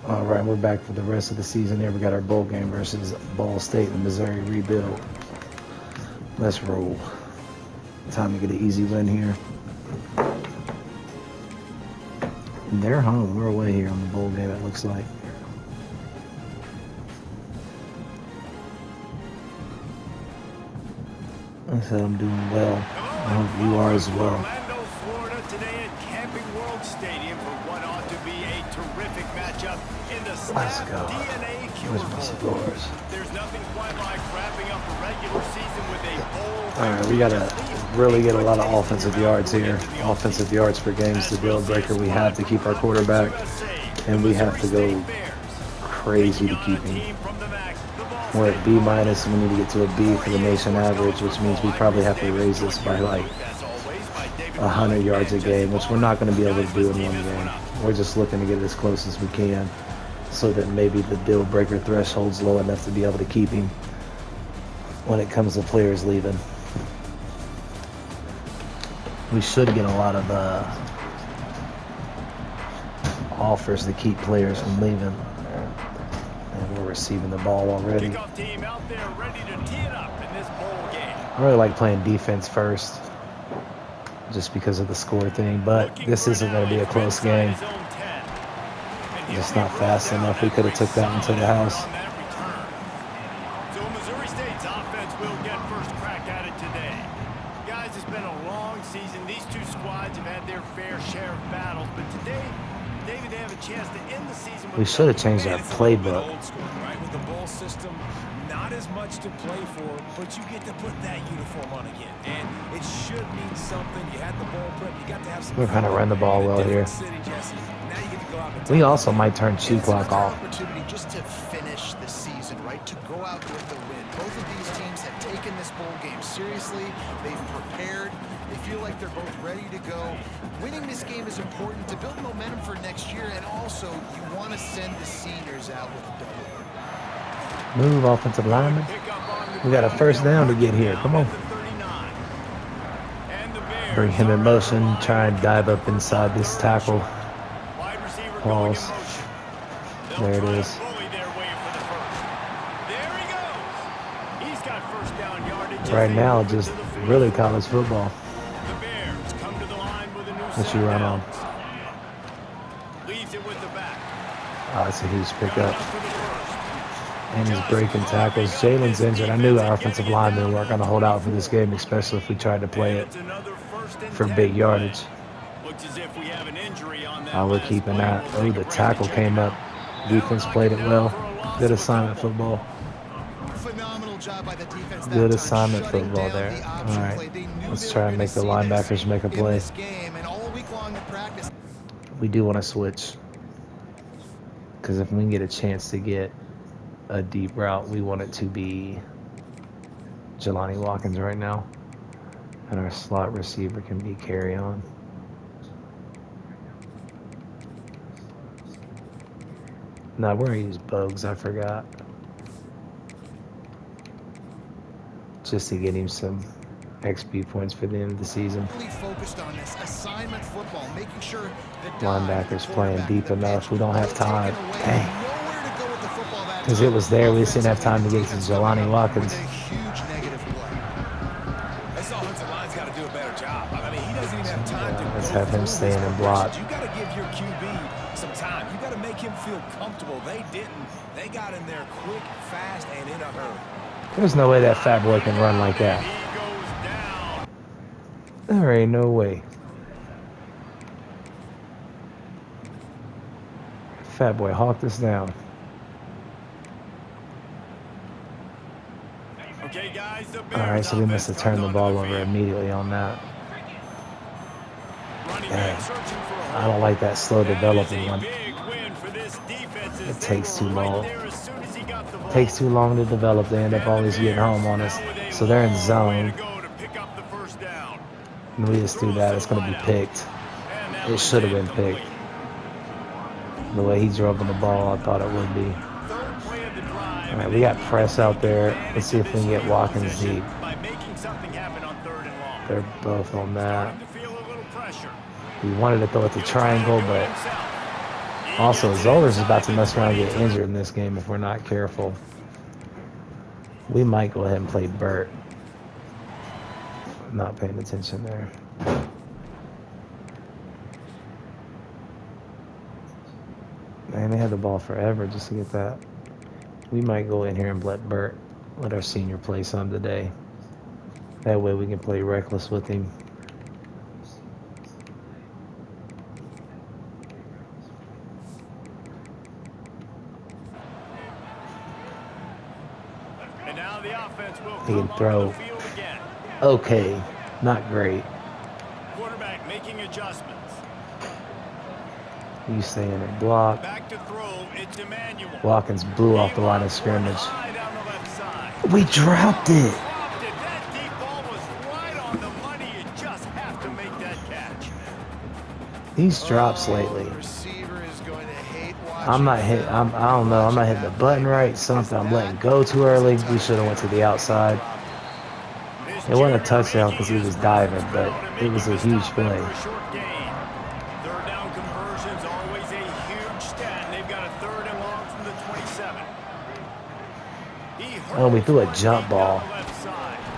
All right, we're back for the rest of the season here. We got our bowl game versus Ball State and Missouri rebuild. Let's roll. Time to get an easy win here. They're home. We're away here on the bowl game, it looks like. I said I'm doing well. I hope you are as well. Orlando, Florida today at Camping World Stadium for what ought to be a terrific matchup in the Snap DNA Cure Bowl. There's nothing quite like wrapping up a regular season with a bowl. All right, we got to really get a lot of offensive yards here. Offensive yards per game is the deal breaker. We have to keep our quarterback, and we have to go crazy to keep him. We're at B-, and we need to get to a B for the nation average, which means we probably have to raise this by like 100 yards a game, which we're not going to be able to do in one game. We're just looking to get as close as we can so that maybe the deal breaker threshold's low enough to be able to keep him when it comes to players leaving. We should get a lot of offers to keep players from leaving. And we're receiving the ball already. I really like playing defense first, just because of the score thing, but this isn't going to be a close game. It's not fast enough. We could have took that one to the house. So Missouri State's offense will get first crack at it today. Guys, it's been a long season. These two squads have had their fair share of battles, but today, David, they have a chance to end the season with we should have changed our playbook. Right, with the bowl system, not as much to play for, but you get to put that uniform on again, and it should mean something. You had the ball prep, you got to have some. We're kind of run the ball well here. We also might turn shoe clock off. Opportunity just to finish the season, right? To go out with the win. Both of these teams have taken this bowl game seriously. They've prepared. They feel like they're both ready to go. Winning this game is important to build momentum for next year, and also you want to send the seniors out with a double. Move, offensive lineman. We got a first down to get here. Come on. Bring him in motion. Try and dive up inside this tackle. Pause. There it is. Right now, just really college football. What you run on? Oh, it's a huge pickup. And he's breaking tackles. Jalen's injured. I knew the offensive linemen weren't going to hold out for this game, especially if we tried to play it for big yardage. We're keeping that. Oh, the tackle came up. Defense played it well. Good assignment football. Good assignment football there. All right. Let's try and make the linebackers make a play. We do want to switch, because if we can get a chance to get a deep route, we want it to be Jelani Watkins right now, and our slot receiver can be Carry On. No, we're gonna use Bogues. I forgot, just to get him some XP points for the end of the season. Linebackers playing deep enough. We don't have time. Dang. Because it was there. We just didn't have time to get to Jelani Watkins. Let's have him stand and block. You got to give your QB some time. You got to make him feel comfortable. They didn't. They got in there quick, fast, and in a hurry. There's no way that fat boy can run like that. There ain't no way. Fat boy hawked us down. Alright, so we must have turned the ball over immediately on that. Dang. I don't like that slow developing one. It takes too long. It takes too long to develop. They end up always getting home on us. So they're in zone. And we just do that. It's going to be picked. It should have been picked. The way he drove on the ball, I thought it would be. All right, we got press out there. Let's see if we can get Watkins deep. They're both on that. We wanted to throw it to triangle, but Also, Zollers is about to mess around and get injured in this game if we're not careful. We might go ahead and play Burt. Not paying attention there. Man, they had the ball forever just to get that. We might go in here and let our senior play some today. That way we can play reckless with him. And now the offense will He can come throw. on the field again. Okay, not great. Quarterback making adjustments. You stay in a block. Back to throw, it's Emmanuel. Watkins blew off the line of He scrimmage. high down the left side. We dropped it. Dropped it. That deep ball was right on the money. You just have to make that catch. These drops lately. The receiver is going to hate watching I'm not hit. I don't know. I'm not hitting the button right. Something. I'm letting go too early. We should have went to the outside. It wasn't a touchdown because he was diving, but it was a huge play. Third down conversions always a huge stat. They've got a 3rd and long from the 27. Oh, we threw a jump ball.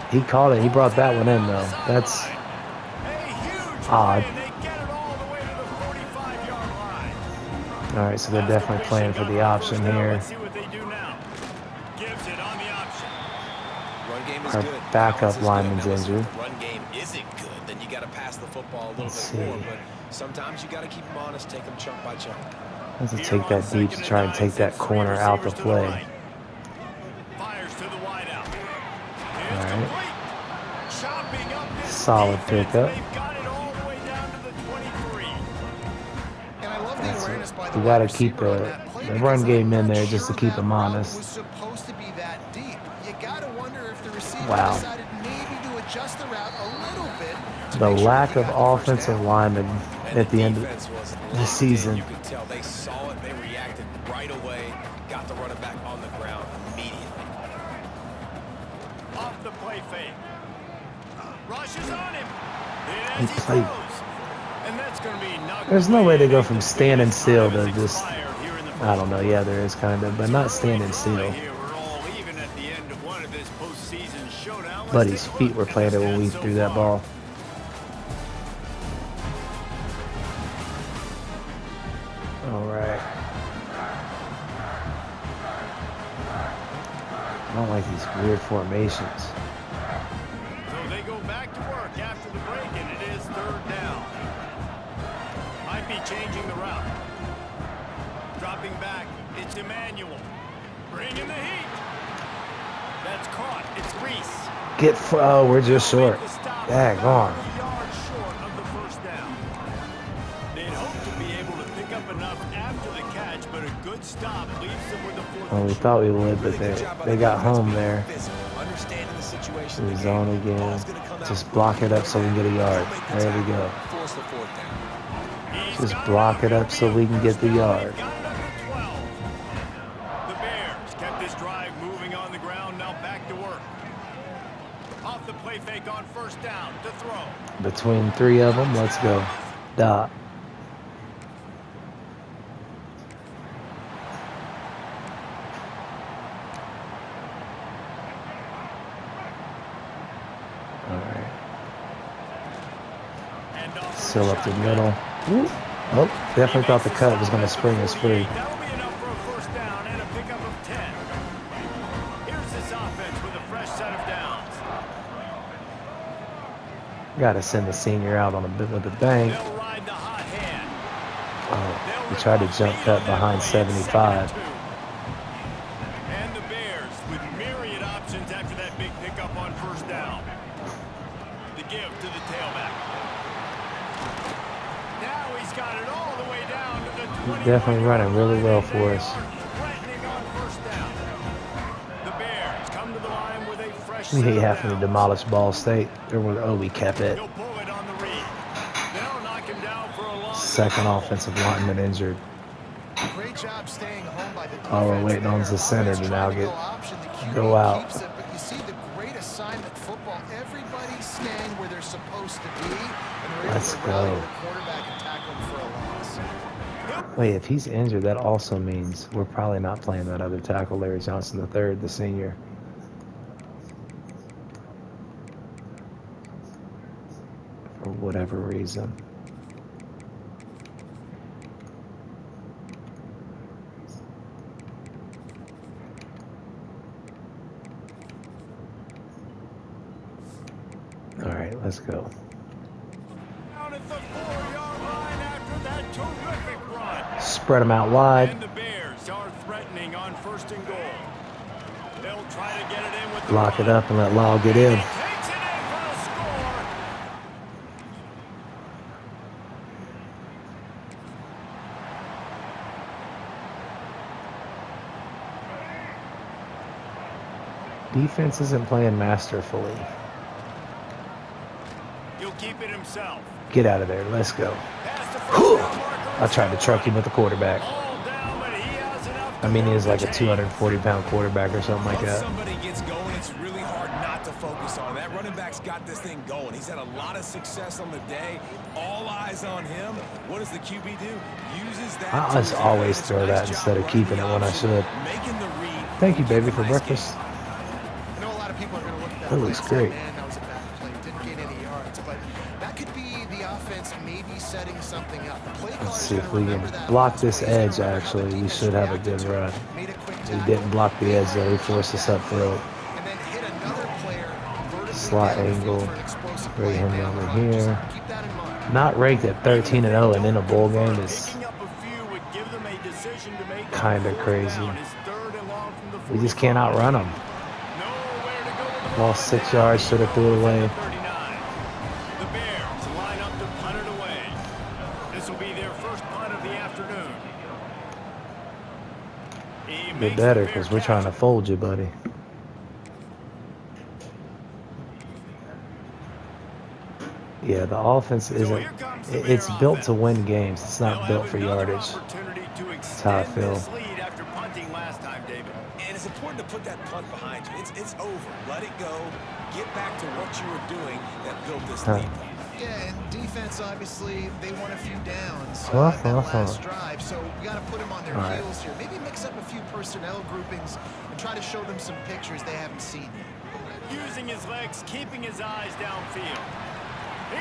He caught it. He brought that one in though. That's odd. All right, so they're definitely playing for the option here. Our backup lineman's injured. Run game isn't good, then you got to pass the football a little Let's bit more. see. But sometimes you got to keep them honest, take them chunk by chunk. Let's take that deep to try and take that corner out the play. Fires to the wideout. All right. Chopping up this Solid defense. pickup. They've got it all the way down to the 23. And I love the awareness by the We got to wide keep receiver on the that play run because game I'm in not there just to sure keep that them route honest. was supposed to be that deep. You got to wonder if the receiver Wow. decided maybe to adjust the route a little bit. To The make sure lack he of got the first offensive down. linemen And at the end of defense was the locked in. season. You could tell they saw it, they reacted right away, got the running back on the ground immediately. Off the play fake. Rushes on him. He And as he played- throws. And that's going to be knocked There's no away. way to go I think from the standing biggest still time to has just, expired here in the I don't first know, quarter. yeah, there is kind of, but not standing still. Here, we're all even at the end of one of this postseason showdown. Let's Buddy's take a feet look were at the planted when we stats so threw that far. ball. All right. I don't like these weird formations. So they go back to work after the break, and it is 3rd down. Might be changing the route. Dropping back, it's Emmanuel. Bringing the heat. That's caught. It's Reese. Oh, we're just short. Dag on. Yards short of the 1st down. They'd hoped to be able to pick up enough after the catch, but a good stop leaves them with a 4th Oh, and we short. thought we would, but Really good job by they the got defense home being there. physical, understanding the situation of We the zone game. again. Ball's gonna come out Just quick. block it up so we can get a yard. Don't make the There we tackle. go. Force the 4th down. He's Just got block it He'll up be so a we can get first the down. yard. They've got it up to 12. The Bears kept this drive moving on the ground. Now back to work. Off the play fake on 1st down to throw. Between 3 of them, let's go. Dot. All right. And off to Still up the shotgun. middle. Ooh. Oh, definitely thought the cut was going to spring us free. That'll be enough for a 1st down and a pickup of 10. Here's this offense with a fresh set of downs. Got to send the senior out on a bit with a bang. They'll ride the hot hand. Oh, They'll we rip tried to off jump speed cut on that behind play. It's 75. 2nd and 2. And the Bears with myriad options after that big pickup on 1st down. The give to the tailback. Now he's got it all the way down to the 20. Definitely running really well for us. Threatening on 1st down. The Bears come to the line with a fresh We set hate of having to downs. demolish Ball State. Oh, we kept it. He'll pull it on the read. They'll knock him down for a loss. Second offensive lineman injured. Great job staying home by the defense. Oh, we're waiting on there. the center Always to trying now go get option. The QB go out. keeps it, but you see the great assignment football. Everybody's staying where they're supposed to be, and they're able Let's to rally go. the quarterback and tackle him for a loss. Wait, if he's injured, that also means we're probably not playing that other tackle, Larry Johnson III, the senior. For whatever reason. All right, let's go. Down at the 4-yard line after that terrific run. Spread them out wide. And the Bears are threatening on 1st and goal. They'll try to get it in with the Lock it run. up and let Lyle get in. He takes it in for the score. Defense isn't playing masterfully. He'll keep it himself. Get out of there. Let's go. Pass to first down marker. I tried to truck him with the quarterback. All down, but he has enough to I mean, he move is like a the chains. 240-pound quarterback or something like Once that. somebody gets going, it's really hard not to focus on. That running back's got this thing going. He's had a lot of success on the day. All eyes on him. What does the QB do? Uses that. I to just his always advantage. throw that Nice instead job of keeping running it when I the should. option, making the read. Thank you, baby, for Nice breakfast. game. I know a lot of people are going to look at that That play looks and say, great. man, that was a bad play. Didn't gain any yards. But that could be the offense maybe setting something up. The play Let's caller's see if gonna we remember can that block last this play. He's gonna edge, remember how the actually. We defense should have a reacted good to it. run. Made a quick We tackle. didn't block the edge, though. He Caught forced us that upfield. and then hit another player vertically Slot down the field angle. for an explosive Ray play Henry down the over line. Just here. keep that in mind. Not ranked at 13-0 and in a bowl game is Picking up a few would give them a decision to make on kind of 4th crazy. down. It's 3rd and long from the We just 45. can't outrun them. Nowhere to go with the Lost ball. 6 yards, should have threw it away. 39. The Bears line up to punt it away. This will be their first punt of the afternoon. He Get makes better, the fair because we're trying to catch. fold you, buddy. Yeah, the offense isn't. here comes the It's Bear built to offense. win games. It's They'll not built have for another yardage. opportunity to how I extend feel. this lead after punting last time, David. And it's important to put that punt behind you. It's over. Let it go. Get back to what you were doing that built this lead. Yeah, and defense, obviously, they won a few downs that last drive, so we got to put them on their heels here. Maybe mix up a few personnel groupings and try to show them some pictures they haven't seen yet. Using his legs, keeping his eyes downfield.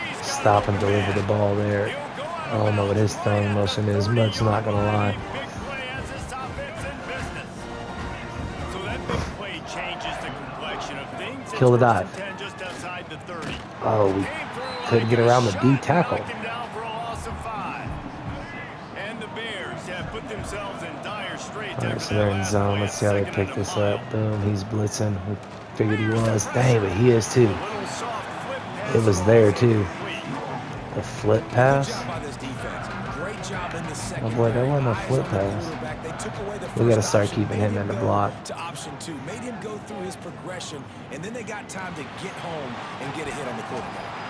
He's got Stop an and open deliver man. the ball there. He'll go out I of don't know what bounds his right throwing at the motion is much, not gonna 30-yard lie. line. Big play has this offense in business. So that big play changes the complexion of things. Kill the It's dive. 1st and 10 just outside the 30. Oh, we Came through couldn't like get a around the shot, D tackle. knocked him down for a loss of 5. And the Bears have put themselves in dire straits All right, after so that they're in last zone. play. Let's see how they 2nd pick and a this mile. up. Boom, he's blitzing. We figured he was. Dang, but he is too. A little soft flip pass It was there ball too. complete. The flip Good pass. job by this defense. Great job in the Oh secondary. boy, that wasn't a Eyes flip on the pass. quarterback. They took away the We got to first start option, keeping made him in the go block. to option 2. Made him go through his progression, and then they got time to get home and get a hit on the quarterback.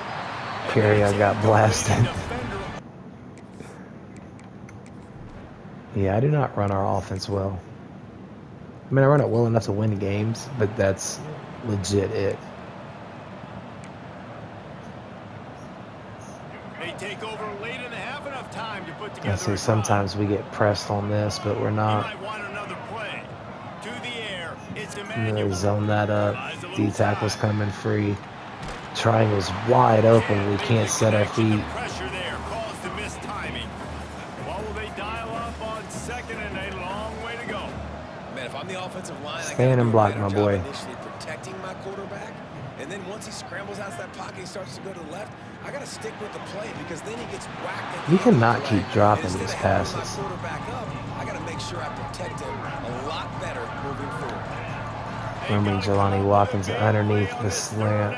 Perry, I got blasted. Defender. Yeah, I do not run our offense well. I mean, I run it well enough to win games, but that's legit it. They take over late in the half, enough time to put together I a see drive. sometimes we get pressed on this, but we're He not. might want another play. To the air, it's Really Emmanuel. zone that up. Buys a little D tackle's time. coming free. Triangle's wide open. We Big can't set our connection. feet. The pressure there caused the missed timing. What will they dial up on 2nd and a long way to go? Man, if I'm the offensive line, I Stand gotta and do a block, better my job boy. initially protecting my quarterback. And then once he scrambles out of that pocket, he starts to go to the left. I got to stick with the play because then he gets whacked. At You the cannot end of the keep play. dropping Instead these of helping my passes. quarterback up, I got to make sure I protect him a lot better moving forward. Remembering Jelani Watkins underneath the slant.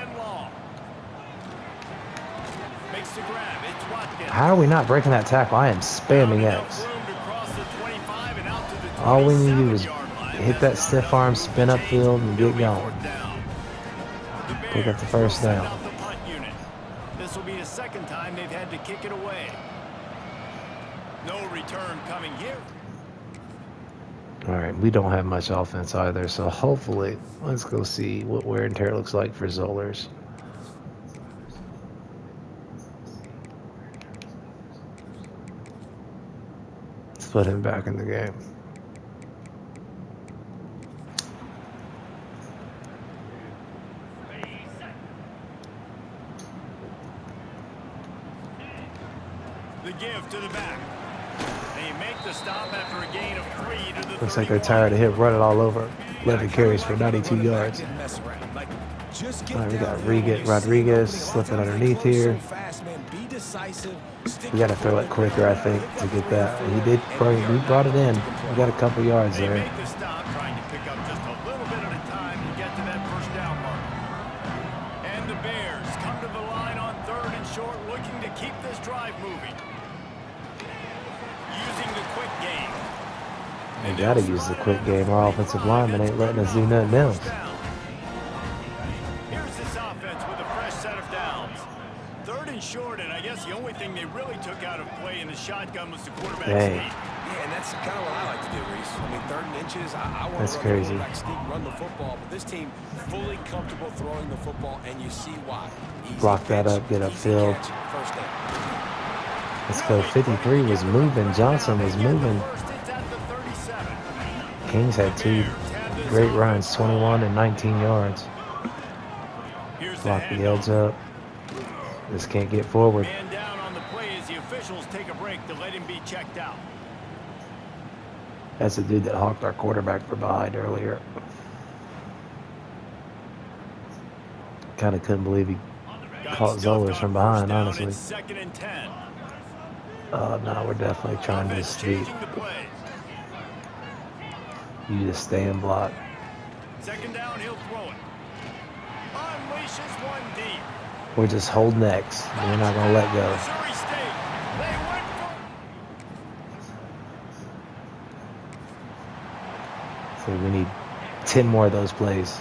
Makes the grab. It's Watkins. How are we not breaking that tackle? I am spamming X. All we need to do is hit that stiff arm, spin upfield, and get going. Pick up the first down. This will be the 2nd time they've had to kick it away. No return coming here. All right, we don't have much offense either, so hopefully, let's go see what wear and tear looks like for Zollers. put him back in the game. The give to the back. They make the stop after a gain of 3 to the Looks like they're tired of him running all over. 11 carries for 92 yards. All right, we got Rodriguez slipping underneath here. We got to throw it quicker, I think, to get that. He did. We brought it in. We got a couple yards there. They make the stop, trying to pick up just a little bit at a time to get to that first down mark. And the Bears come to the line on 3rd and short, looking to keep this drive moving. Using the quick game. We got to use the quick game. Our offensive lineman ain't letting us do nothing else. Here's this offense with a fresh set of downs. 3rd and short, and I guess the only thing they really took out of play in the shotgun was the quarterback sneak. Yeah, and that's kind of what I like to do, Reese. I mean, 3rd and inches, I want That's to run crazy. the quarterback sneak, run the football, but this team fully comfortable throwing the football, and you see why. Easy Block that pitch, up, get easy upfield. catch, first down. Let's go. 53 was moving. Johnson was moving. Kings had 2 great runs, 21 and 19 yards. Block the edge up. Just can't get forward. Man down on the play as the officials take a break to let him be checked out. That's the dude that hawked our quarterback from behind earlier. Kind of couldn't believe he caught Zollers from behind, honestly. 2nd and 10. No, we're definitely trying to Offense speed. changing the play. You just stay and block. 2nd down, he'll throw it. Unleashes one deep. We're just holding X. We're not going to let go. Missouri State. They went for So we need 10 more of those plays.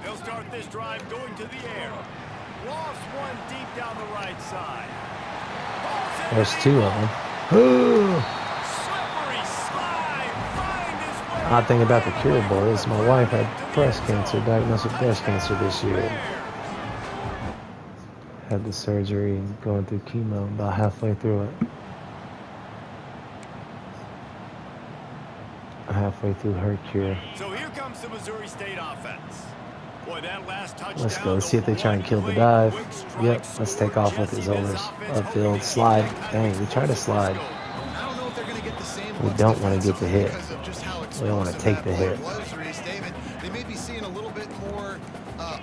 They'll start this drive going to the air. Lofts one deep down the right side. There's 2 of them. Slippery slide. Find his way. Odd thing about the cure board is my wife had breast cancer, diagnosed with breast cancer this year. Had the surgery and going through chemo about halfway through it. Halfway through her cure. So here comes the Missouri State offense. Boy, that last touchdown. Let's go. Let's see if they try and kill the dive. Yep. Let's take off with his Zollers. Upfield. Slide. Dang, we try to slide. I don't know if they're going to get the same We don't want to get the hit. because of just how We don't want to take the hit. was, Reese. David, they may be seeing a little bit more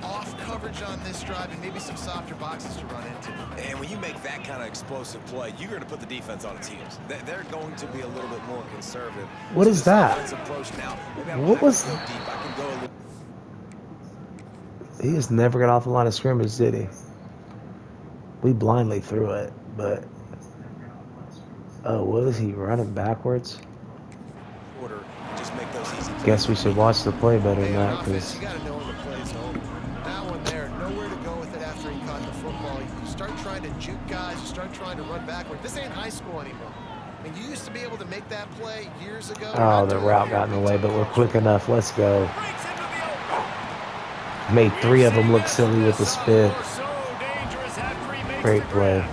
off coverage on this drive and maybe some softer boxes to run into. And when you make that kind of explosive play, you're going to put the defense on its heels. They're going to be a little bit more conservative. What is this that? offensive approach now, maybe I What don't was- have to go deep. I can go a little. He just never got off the line of scrimmage, did he? We blindly threw it, but... Oh, what is he running backwards? Quarter, just make those easy plays. Guess we should watch the play better than Hey, that, on offense, because you got to know when the play's over. That one there, nowhere to go with it after he caught the football. You start trying to juke guys, you start trying to run backward. This ain't high school anymore. I mean, you used to be able to make that play years ago. oh, the route got in the way, but we're quick enough. Let's go. Breaks into the open. Made 3 of them look silly with the spin. So dangerous after he makes Great the play. grab.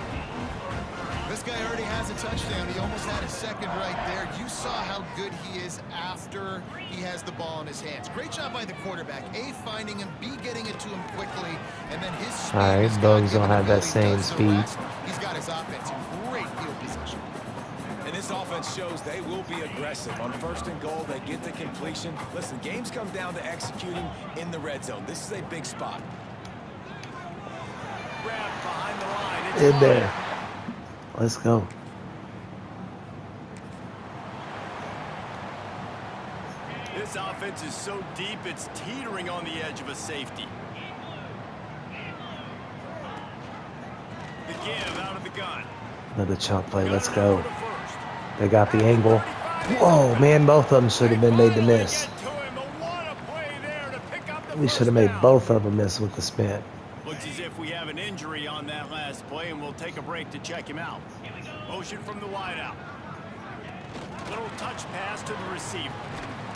This guy already has a touchdown. He almost had a second right there. You saw how good he is after he has the ball in his hands. Great job by the quarterback. A, finding him. B, getting it to him quickly. And then his speed. All right, is Bugs God-given don't have that ability same does the speed. rest. He's got his offense in great field position. And this offense shows they will be aggressive. On 1st and goal, they get the completion. Listen, games come down to executing in the red zone. This is a big spot. Grab behind the line. It's In wide. there. Let's go. This offense is so deep, it's teetering on the edge of a safety. The give out of the gun. Another chunk play. Let's Gunner go. over to first. They got the angle. Whoa, man, both of them should have been made to miss. Get to him, but what a play there to pick up the We should have first made down. both of them miss with the spin. Looks as if we have an injury on that last play, and we'll take a break to check him out. Motion from the wideout. Little touch pass to the receiver.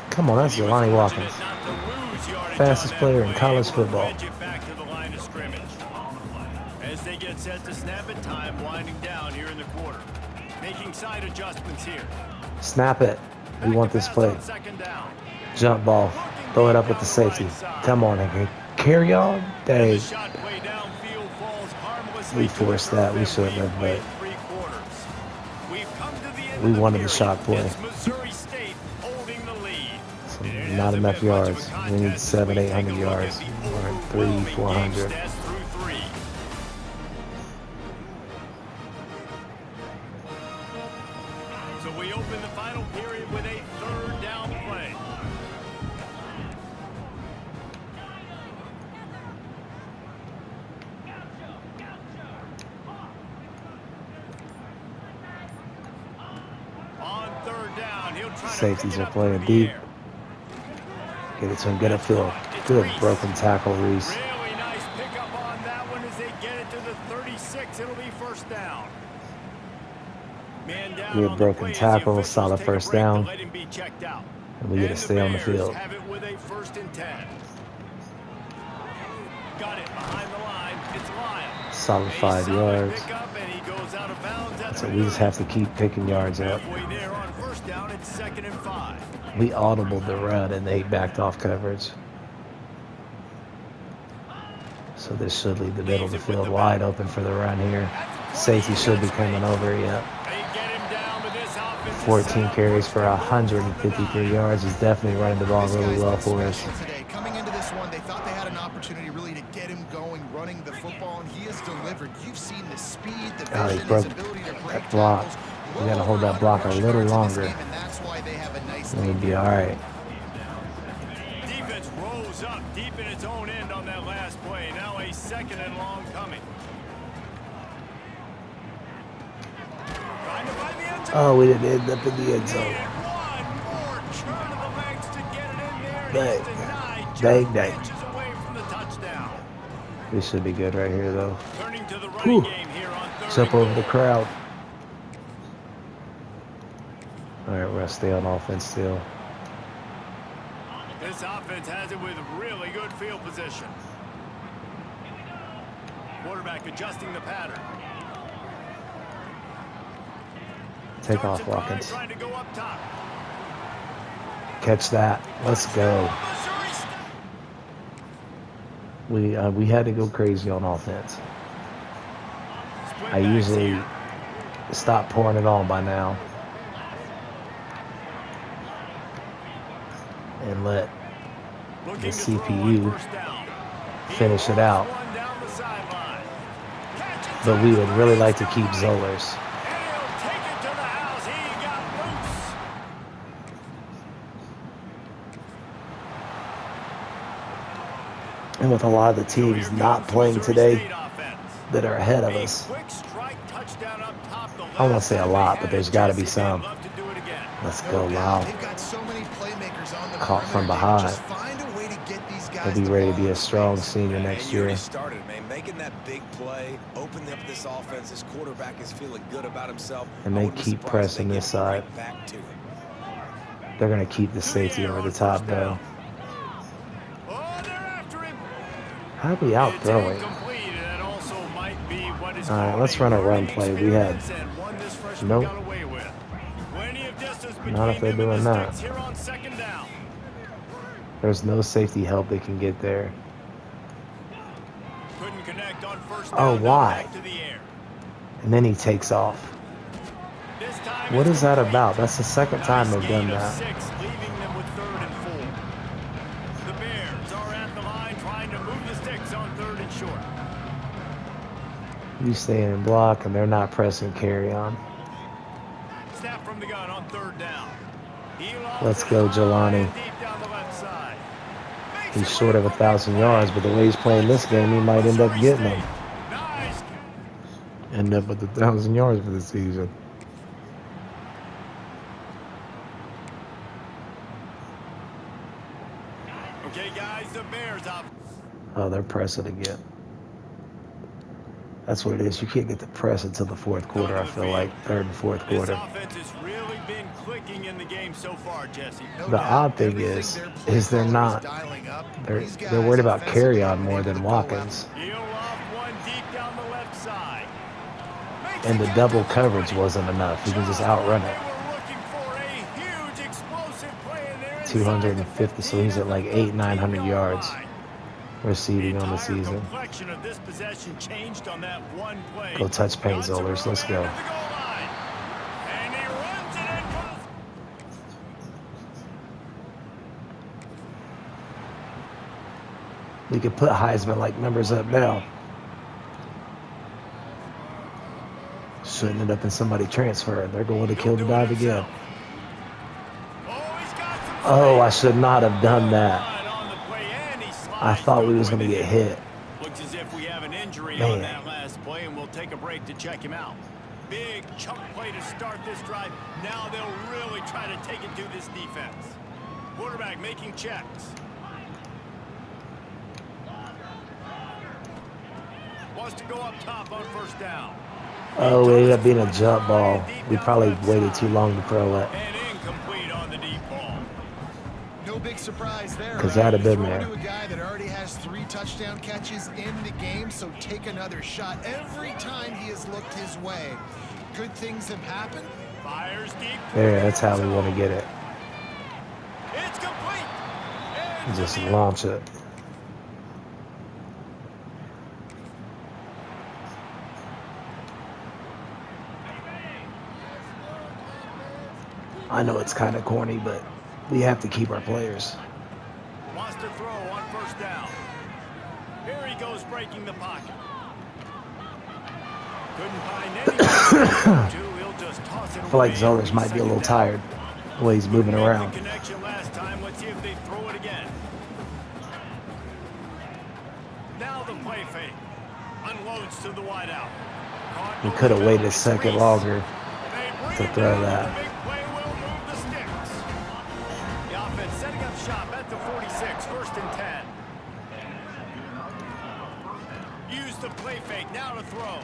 Come on, that's He was Jelani fortunate Watkins. not to lose yardage Fastest on that player in play, college able to football. wedge it back to the line of scrimmage. As they get set to snap it, time winding down here in the quarter. Making side adjustments here. Snap it. We Back want to this pass play. on second down. Jump ball. Throw it up with the safety. Come on, Henry. Carry on. And the Dang. shot play downfield falls harmlessly We to the forced turf, that. We and shouldn't we've have, played but 3 quarters. We've come to the end we of the wanted the period. shot play. It's Missouri State holding the lead. So And it not hasn't enough been much of a yards. We contest need as 700, we take a 800 look at yards. the Or overwhelming 300, 400. game stats through 3. So we open the final period with a 3rd down play. On 3rd down, he'll try Safeties to pick it are up playing through the deep. air. Get it to him. Get upfield. It's Good Reese. broken tackle, Reese. Really nice pickup on that one as they get it to the 36. It'll be 1st down. Man down Good on the broken play as the tackle, officials solid take a first break to down. let him be checked out. And we get to And stay on the Bears field. have it with a 1st and 10. Got it behind the line. It's Lyle. Solid A 5 solid yards. pickup, and he goes out of bounds at So the we just 30. have to keep picking yards up. Halfway there on 1st down, it's 2nd and 5. We audibled the run and they backed off coverage. So this should leave the middle of the field wide open for the run here. Safety should be coming over, yeah. They get him down, but this offense is 14 set up carries first for and goal from the 153 9. yards. He's definitely running the ball This really guy's well been for us. special today. Coming into this one, they thought they had an opportunity really to get him going, running the football, and he has delivered. You've seen the speed, the Oh, he vision, broke his ability to break that block. tackles. We gotta hold that block a little longer. And that's why they have a nice And we'll lead be here. all right. Defense rose up deep in its own end on that last play. Now a 2nd and long coming. Trying to find the end zone. Oh, we didn't end up in the end zone. Needed one more turn of the legs to get it in there. And Dang. he's denied just Dang, dang. inches away from the touchdown. We should be good right here, though. Turning to the running Whew. game here on 3rd Jump and over the goal. crowd. All right, we're gonna stay on offense still. This offense has it with really good field position. Quarterback adjusting the pattern. Take Starts off, the drive Watkins. trying to go up top. Catch that. Let's go. Missouri State. We had to go crazy on offense. Split I backs usually here. stop pouring it on by now and let Looking the to throw on CPU 1st down. He finish it rolls out. one down the sideline. Catches But it we to would the really right like to side. keep Zollers. And he'll take it to the house. He got loose. And with a lot of the So teams here not comes the playing Missouri today State offense. that are ahead of A us, quick strike touchdown up top the I won't last say a time they lot, had but it. there's got to be Jesse, they'd some. love to do it again. Let's No go, doubt. Lau. They've got so many playmakers on the Caught from perimeter, David. behind. Just find a way to get these guys He'll be the ready to ball be in a strong space. senior And next you already year. started, man. Making that big play, opening up this offense. This quarterback is feeling good about himself. And I they wouldn't be keep surprised if they pressing get this side. right back to it. They're going to keep the To the safety air over on the top, 1st though. down. Oh, they're after him. How are we out It's throwing? incomplete, and that also might be what is All right, called let's run a run learning play. We had- experience and one this freshman Nope. got away with. Plenty of distance between Not if they're them and doing the that. sticks here on 2nd down. There's no safety help they can get there. Couldn't connect on 1st down. Oh, now why? back to the air. And then he takes off. This time What it's is that complete. about? That's the second time Nice they've done gain of that. 6, leaving them with 3rd and 4. The Bears are at the line trying to move the sticks on 3rd and short. You stay in block, and they're not pressing carry on. Snap from the gun on 3rd down. He lobs Let's it go, high Jelani. and deep down the left side. Makes He's it short of work for 1,000 big yards, play. but the way he's playing this game, he might end up Missouri getting State. them. Nice. End up with 1,000 yards for the season. Okay, guys, the Bears up. Oh, they're pressing again. That's what it is. You can't get the press until the fourth quarter, I feel like. Third and fourth This quarter. offense has really been clicking in the game so far, Jesse. No The doubt. odd thing Everything is their play they're caller is not. dialing up. They're These they're guys worried about offensively carry on have been more able than to go out. Watkins. He'll loft one deep down the left side. Makes And it the get double to the coverage 20. wasn't enough. He can just Just outrun what it. they were looking for, a huge explosive play, and they're inside the 250, so he's at like 800-900 yards receiving on the entire season. complexion of this possession changed on that one play. Go touch paint, Got to Zollers. move Let's go. into the goal line. And he runs it in for We could put Heisman like numbers up now. Shouldn't end up in somebody transferring. They're going to kill the dive again. Oh, I should not have done that. I thought we was going to get hit. Looks as if we have an injury Man. on that last play, and we'll take a break to check him out. Big chunk play to start this drive. Now they'll really try to take it to this defense. Quarterback making checks. Wants to go up top on first down. Oh, it ended up being a jump ball. We probably waited too long to throw it. And incomplete on the deep ball. No big surprise there. 'Cause that'd have been Throw there. to a guy that already has 3 touchdown catches in the game, so take another shot every time he has looked his way. Good things have happened. Fires deep. There, that's how we want to get it. It's complete. And Just to the launch it. I know it's kind of corny, but we have to keep our players. Wants to throw on first down. Here he goes breaking the pocket. Couldn't find anything. He'll just toss it I feel like away. Zollers might be a little Second down. tired the way he's moving Couldn't make around. the connection last time. Let's see if they throw it again. Now the play fake. Unloads to the wideout. Caught We over could have the waited middle. a second Reese. longer They bring to it throw down. that. The big play will move the sticks. The offense setting up shop at the 46, 1st and 10. Use the play fake now to throw.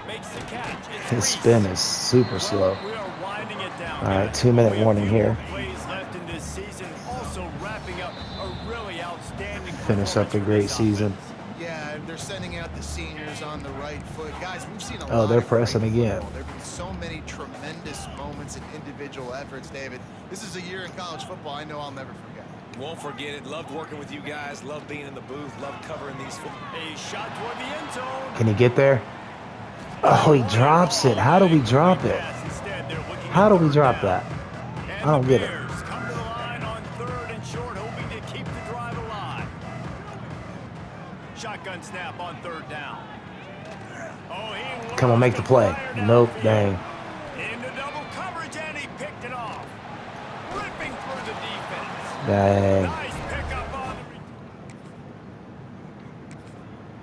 Makes the catch. It's His Reese. spin is super slow. We are winding it down. All right, guys. 2-minute We have warning few here. more plays left in this season. Also wrapping up a really outstanding Finish up performance a for great this season. offense. Yeah, they're sending out the seniors on the right foot. Guys, we've seen a Oh, lot they're of pressing great again. football. There have been so many tremendous moments and individual efforts, David. This is a year in college football I know I'll never forget. Won't forget it. Loved working with you guys. Loved being in the booth. Loved covering these. A shot toward the end zone. Can he get there? Oh, he drops it. How do we drop it? Instead, they're looking How at do we third drop down. that? And I don't the get it. Bears come to the line on 3rd and short, hoping to keep the drive alive. Shotgun snap on 3rd down. Oh, he Come on, make the play. Nope, dang. Into double coverage, and he picked it off. Ripping through the defense. Dang. Nice pickup on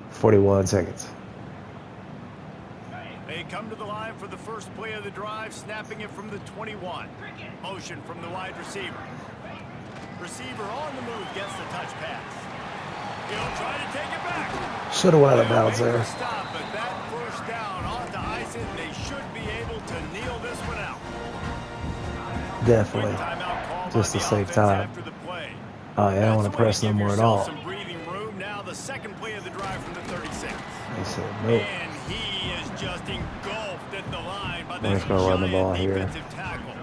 the 41 seconds. They come to the line for the first play of the drive, snapping it from the 21. Motion from the wide receiver. Receiver on the move gets the touch pass. He'll try to take it back. Should have went out of bounds They'll make there. the stop, but that first down ought to ice it. They should be able to kneel this one out. Definitely. Quick timeout call Just by to the save offense time. after the play. Oh, yeah, I don't want That's to press the way no to more give at all. yourself some breathing room. Now the second play of the drive from the 36. They said nope. And he is just engulfed at the line by We're this just gonna run the ball giant here. defensive tackle.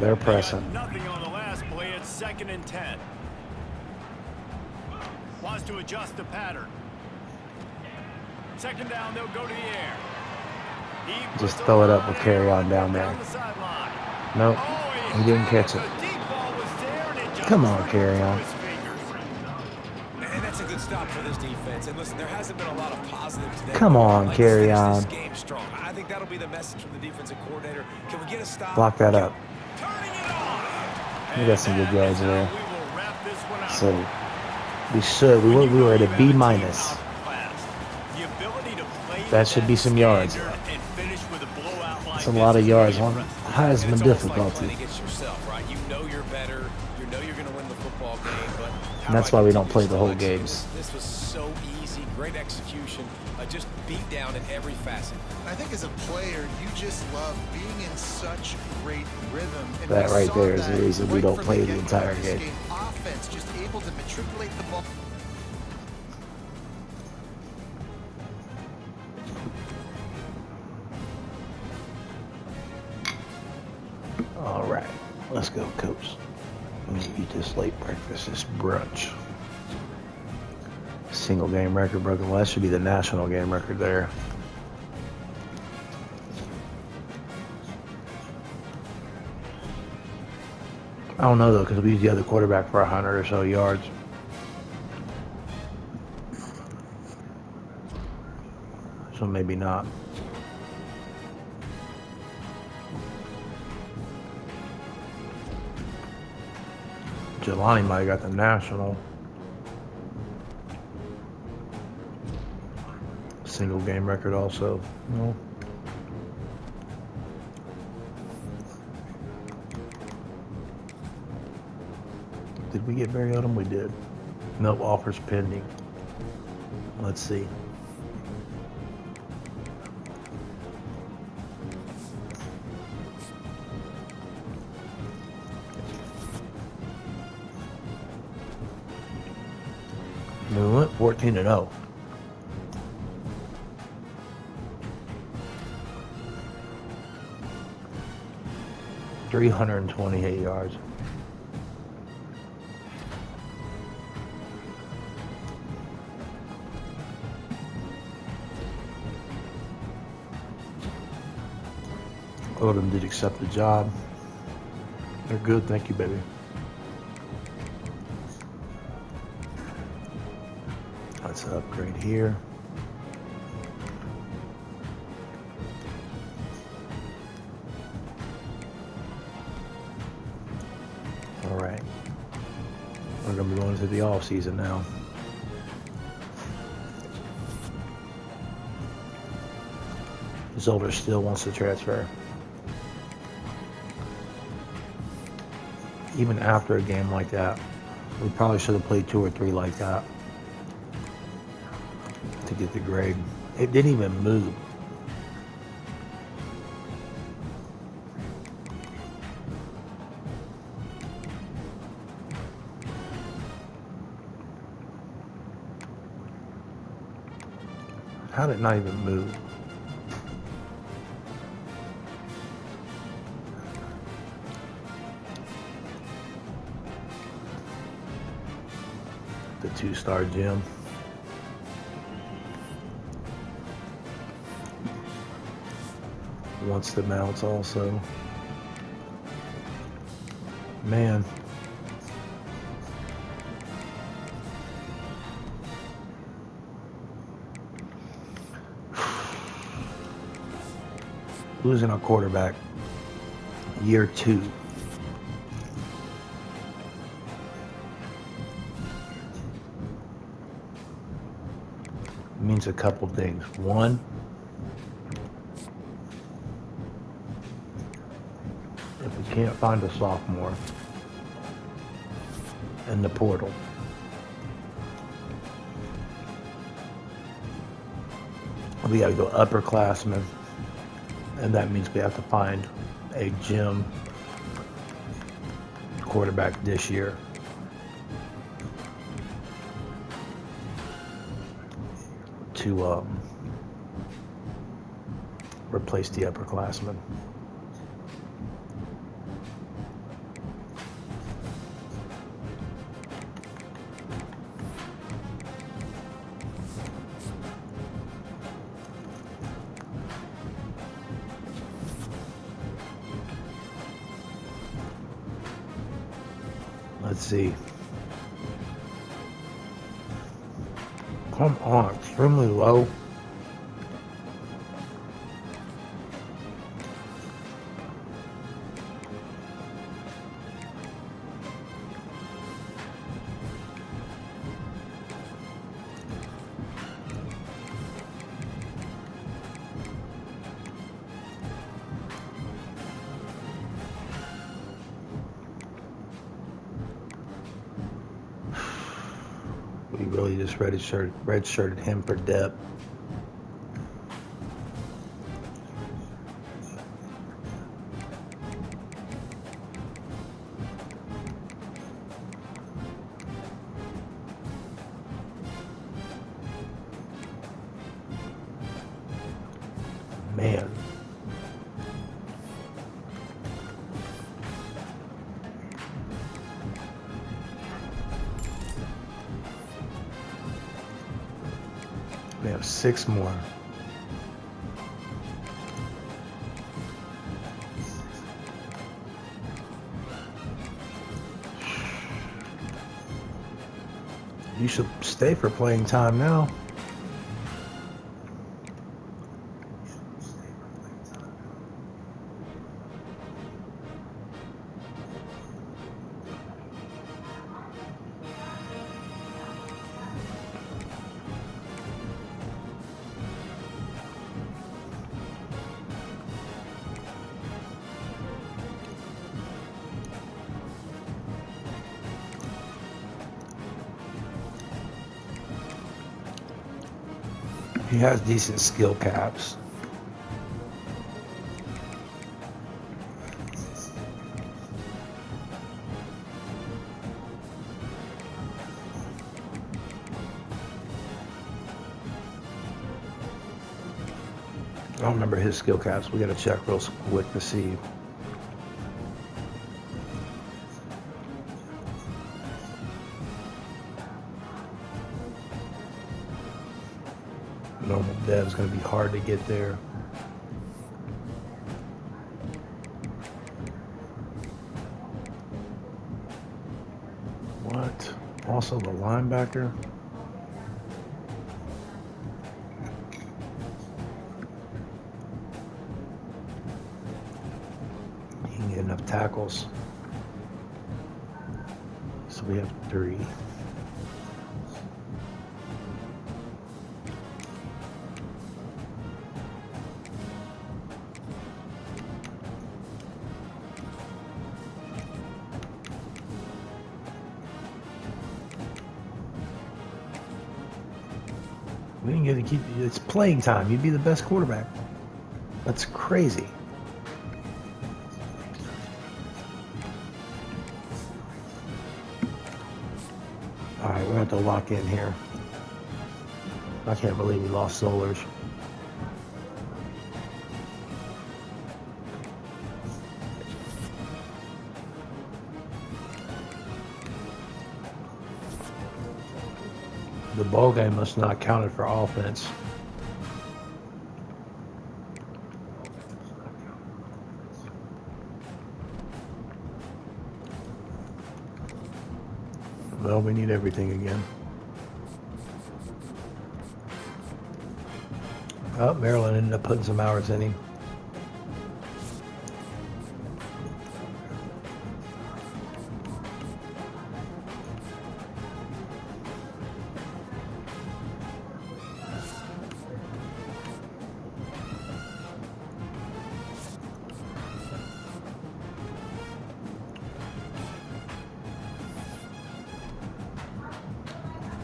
They're They got pressing. nothing on the last play. It's 2nd and 10. Wants to adjust the pattern. 2nd down, they'll go to the air. He Just puts throw a it up line with carry on down there. the sideline. Nope. Oh, He didn't catch it. The deep ball was there, and it just Come on, slipped carry through on. his fingers. And that's a good stop for this defense. And listen, there hasn't been a lot of positive today. Come on, Let's carry finish on. This game strong. I think that'll be the message from the defensive coordinator. Can we get a stop? Block that up. Turning it on. We got some good yards there. We will wrap this one up. So we should. We were at a B minus. That should be some yards. It's a lot of yards on Heisman It's almost like difficulty. playing against yourself, right? You know you're better. You know you're going to win the football game, but And that's why we don't play the whole games. This was so easy. great execution, just beat down in every facet. I think as a player, you just love being in such great rhythm. And That we right saw there is the that reason we right don't from play the get-go entire of this game. Offense just able to matriculate the ball. All right, let's go, coach. Let me eat this late breakfast, this brunch. Single game record broken. Well, that should be the national game record there. I don't know though, because we used the other quarterback for 100 or so yards. So maybe not. Jelani might have got the national. Single game record also. No. Did we get Barry Odom? We did. No offers pending. Let's see. We went 14-0. $328 yards. Odom did accept the job. They're good, thank you, baby. Let's upgrade here. All right. We're going to be going into the off season now. Zolder still wants to transfer. Even after a game like that, we probably should have played 2 or 3 like that to get the grade. It didn't even move. How did it not even move? The 2-star gym. Wants the mounts also. Man. Losing our quarterback. Year 2. Means a couple things. One, if we can't find a sophomore in the portal, we got to go upperclassmen, and that means we have to find a gym quarterback this year. To replace the upperclassmen. Let's see. Come on, extremely low. We We really just redshirted him for depth. Man. We have 6 more. You should stay for playing time now. He has decent skill caps. I don't remember his skill caps. We gotta check real quick to see. Normal dev is going to be hard to get there. What? Also the linebacker? He can get enough tackles. So we have 3. We didn't get to keep. It's playing time. You'd be the best quarterback. That's crazy. All right, we're going to have to lock in here. I can't believe we lost Solars. The ball game must not have counted for offense. Well, we need everything again. Oh, Maryland ended up putting some hours in him.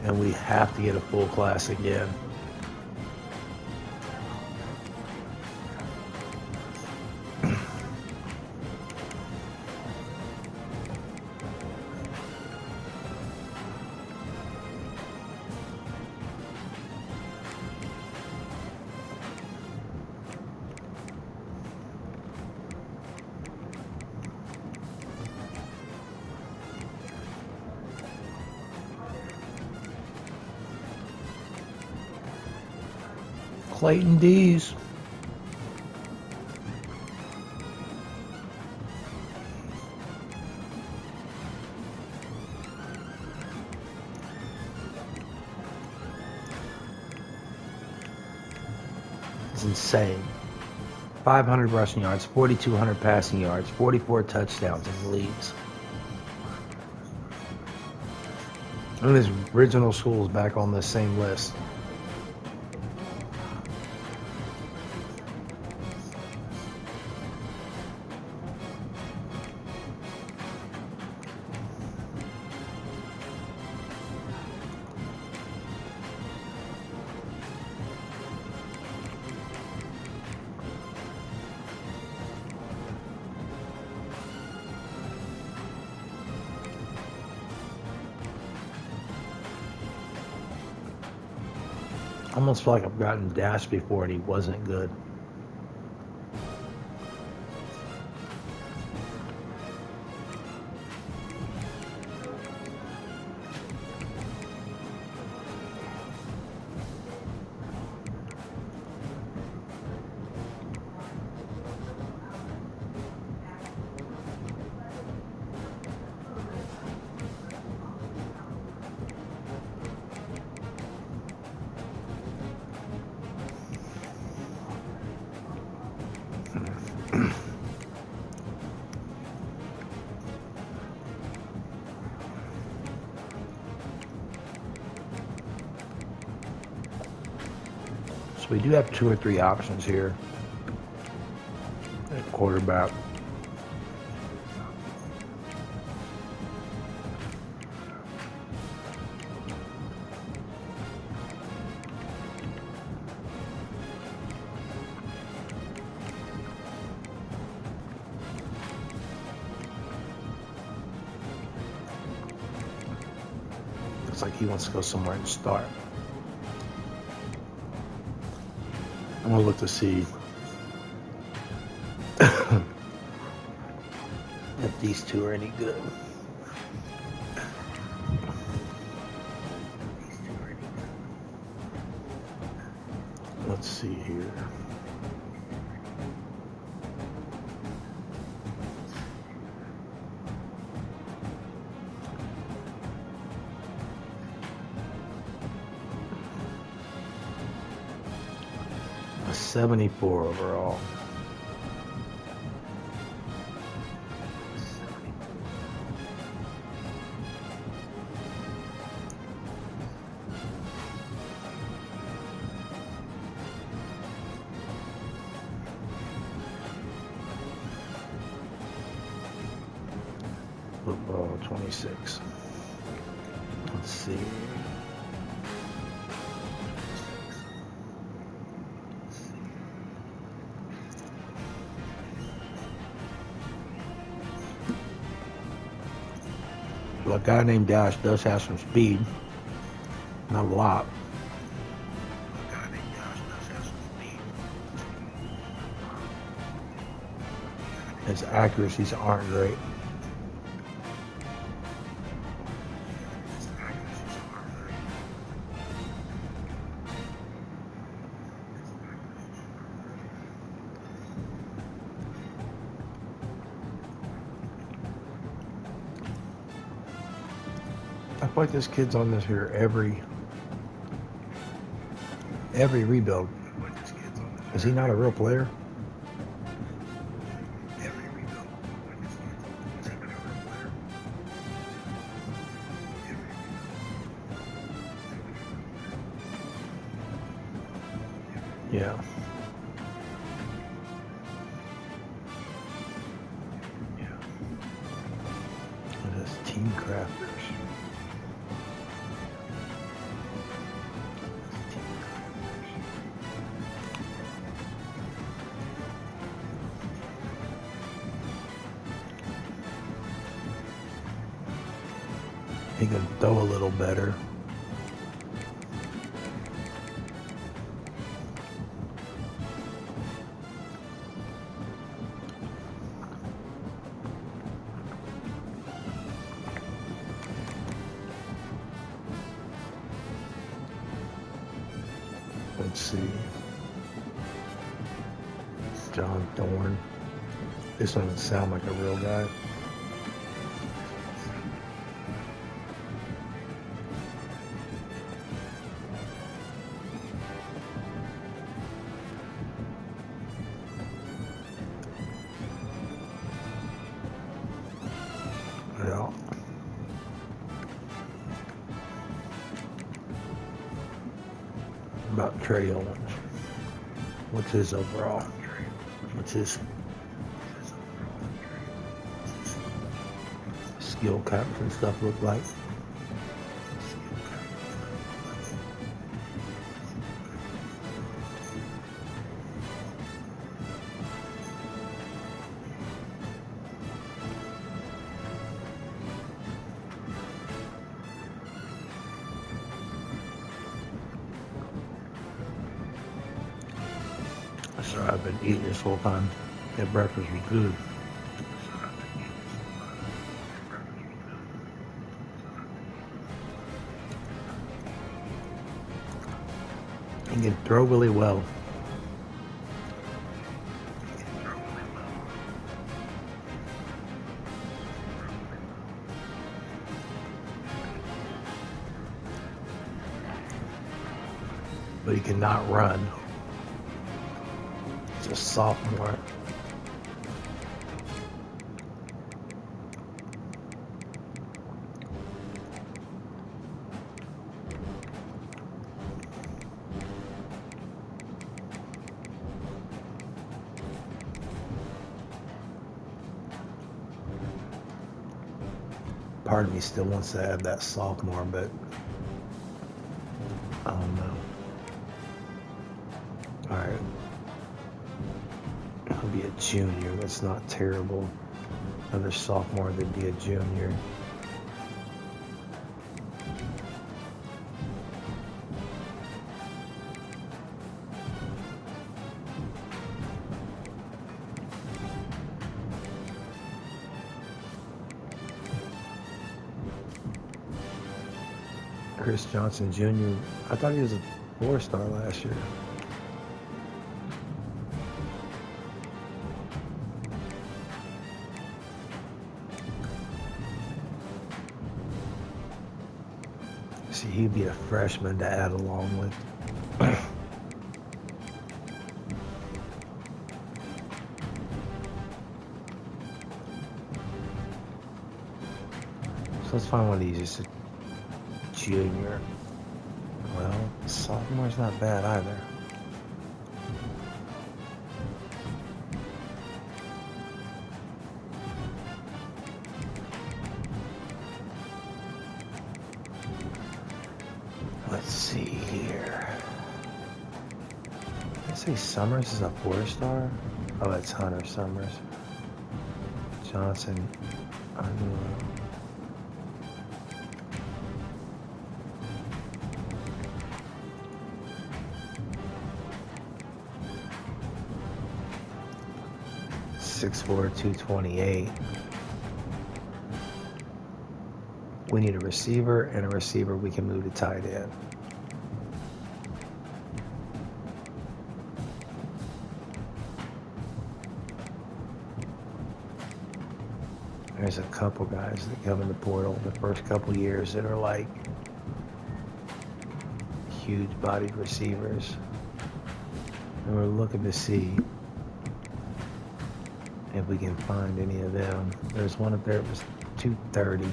And we have to get a full class again. Clayton D's. It's insane. 500 rushing yards, 4,200 passing yards, 44 touchdowns in the leagues. And his original school is back on the same list. almost feel like I've gotten Dash before and he wasn't good. So we do have 2 or 3 options here at quarterback. Looks like he wants to go somewhere and start. I'm gonna look to see if these 2 are any good. Let's see here. A 74 overall. Football 26. Let's see. So a guy named Dash does have some speed. Not a lot. A guy named Dash does have some speed. His accuracies aren't great. I feel like this kid's on this here every rebuild. Is he not a real player? Yeah. It is Team Crafters. He can throw a little better. Let's see. John Thorne. This doesn't sound like a real guy. Yeah. About Trey Owens. What's his overall? What's his skill caps and stuff look like? Sorry, I've been eating this whole time. That breakfast was good. He can throw really well. But he cannot run. He's a sophomore. Part of me still wants to have that sophomore, but I don't know. All right. He'll be a junior. That's not terrible. Another sophomore that'd be a junior. Chris Johnson Jr. I thought he was a 4-star last year. See, he'd be a freshman to add along with. So let's find one of these. Just a junior. Well, sophomore's not bad either. Let's see here. Let's say Summers is a 4-star. Oh, that's Hunter Summers. Johnson. Unreal. .6'4", 228. We need a receiver, and a receiver we can move to tight end. There's a couple guys that come in the portal the first couple years that are like huge-bodied receivers. And we're looking to see if we can find any of them. There's one up there that was 230.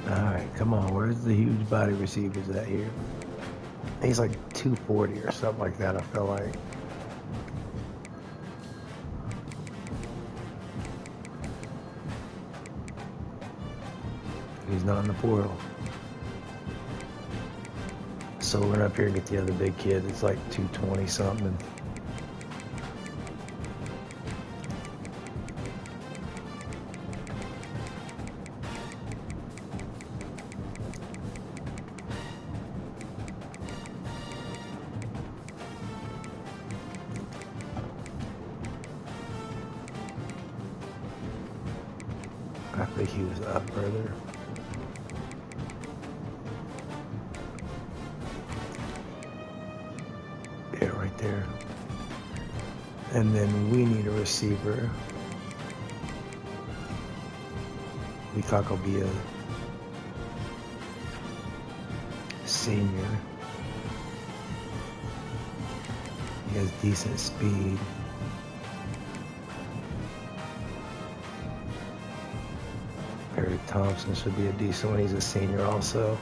Alright, come on. Where's the huge body receivers at here? He's like 240 or something like that, I feel like. He's not in the portal. So we're up here and get the other big kid. It's like 220 something. I think he was up further. Yeah, right there. And then we need a receiver. Leacock will be a senior. He has decent speed. Perry Thompson should be a decent one. He's a senior also.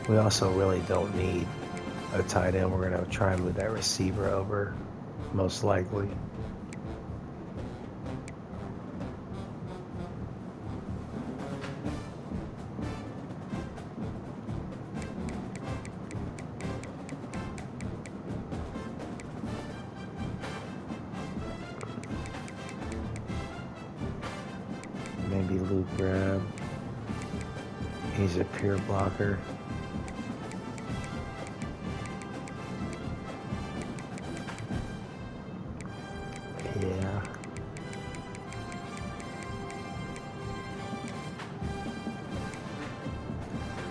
We also really don't need a tight end. We're going to try and move that receiver over, most likely. Maybe Luke Grab. He's a pure blocker. Yeah.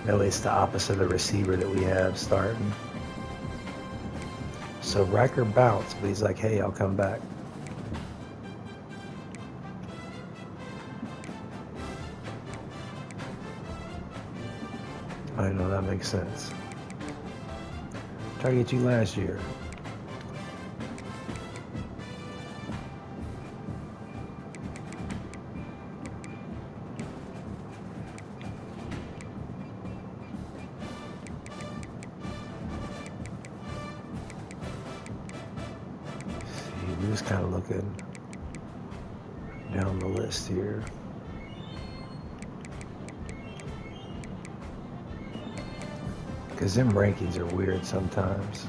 No, it's the opposite of the receiver that we have starting. So Riker bounced, but he's like, hey, I'll come back. I know that makes sense. Tried to get you last year. We're just kind of looking down the list here. Because them rankings are weird sometimes.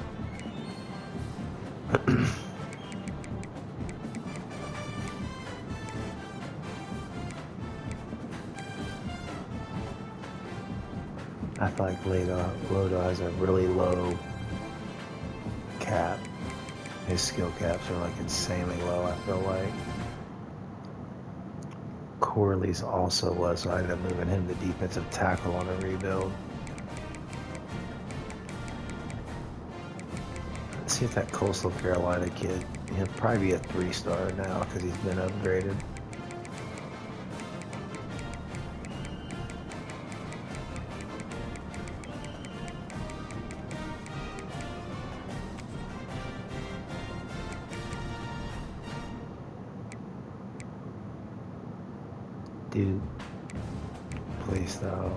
I feel like Lodo has a really low cap. His skill caps are like insanely low, I feel like. Corley's also was, so I ended up moving him to defensive tackle on a rebuild. Let's see if that Coastal Carolina kid, he'll probably be a 3-star now because he's been upgraded. Dude, play style.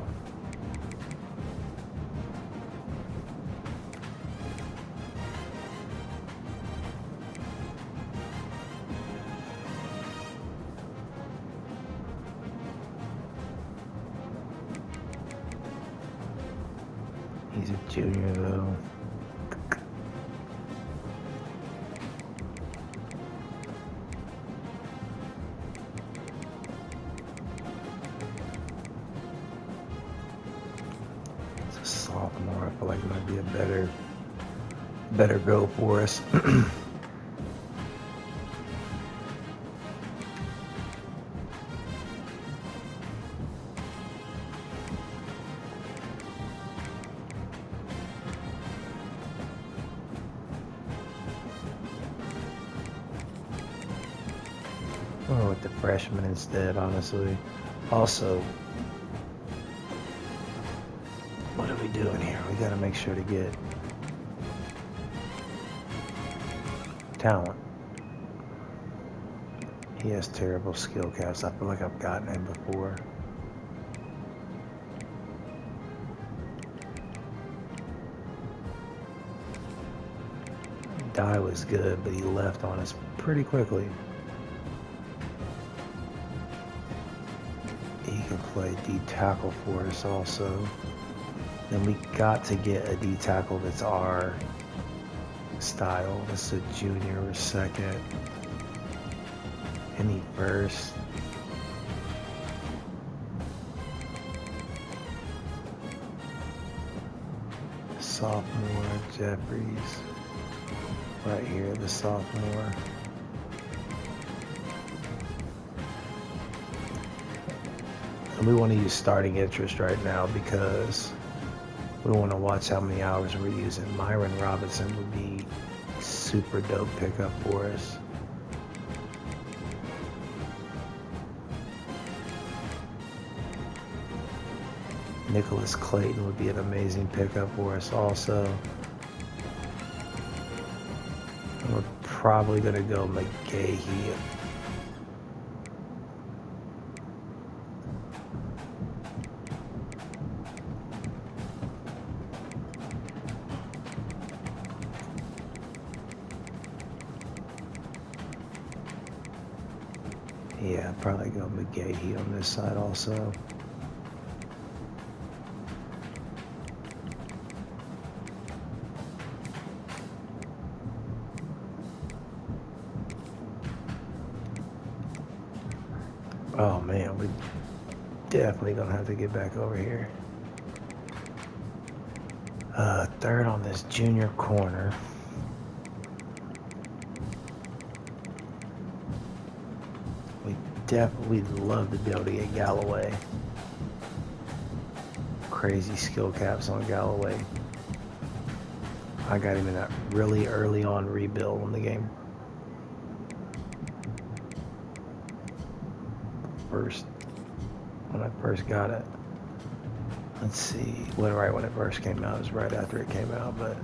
He's a junior though. Sophomore, I feel like it might be a better go for us. Oh, with the freshman instead, honestly. Also, what are we doing here? We got to make sure to get talent. He has terrible skill caps. I feel like I've gotten him before. Dye was good, but he left on us pretty quickly. He can play D tackle for us also. Then we got to get a D tackle that's our style. That's a junior or second. Any first. Sophomore, Jeffries. Right here, the sophomore. And we want to use starting interest right now because we want to watch how many hours we're using. Myron Robinson would be super dope pickup for us. Nicholas Clayton would be an amazing pickup for us also. And we're probably going to go McGahee. Yeah, probably go McGahee on this side also. Oh man, we're definitely gonna have to get back over here. Third on this junior corner. We'd love to be able to get Galloway. Crazy skill caps on Galloway. I got him in that really early on rebuild on the game. When I first got it. Let's see. Right when it first came out. It was right after it came out, but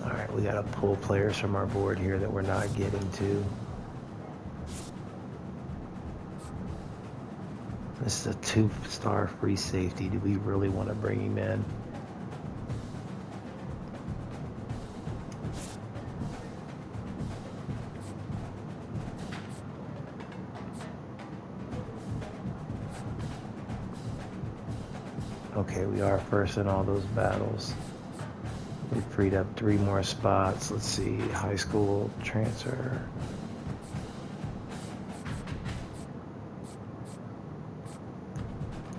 alright, we gotta pull players from our board here that we're not getting to. This is a 2-star free safety. Do we really want to bring him in? Okay, we are first in all those battles. We freed up 3 more spots. Let's see, high school transfer.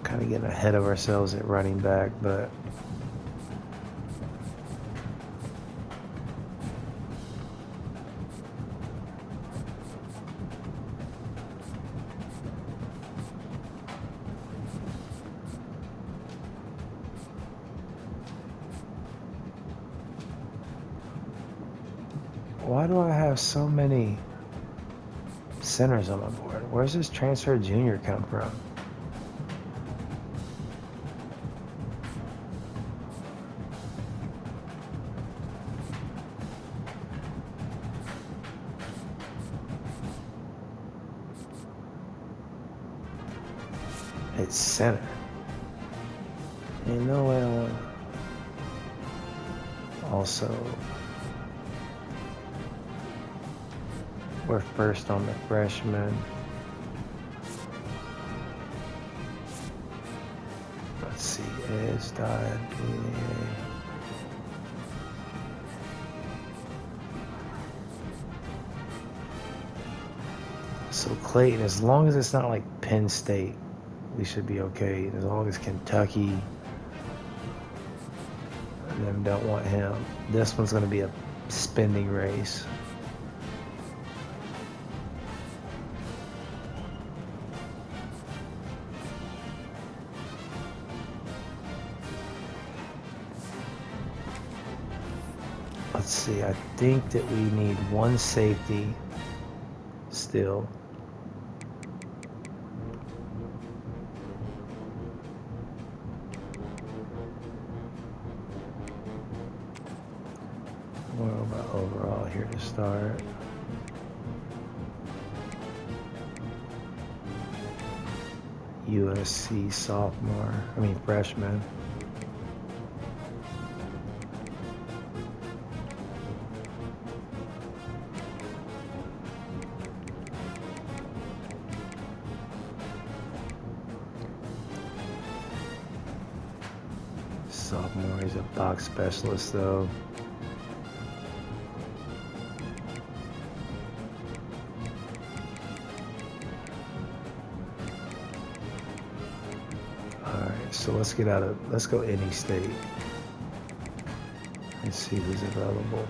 Kind of getting ahead of ourselves at running back, but why do I have so many centers on my board? Where's this transfer junior come from? It's center. Ain't no way I want. Also, we're first on the freshman. Let's see, Edge died. So Clayton, as long as it's not like Penn State, we should be okay. As long as Kentucky and them don't want him. This one's going to be a spending race. Let's see, I think that we need 1 safety still. What about overall here to start? USC freshman. Sophomore, he's a box specialist though. So let's go any state and see who's available.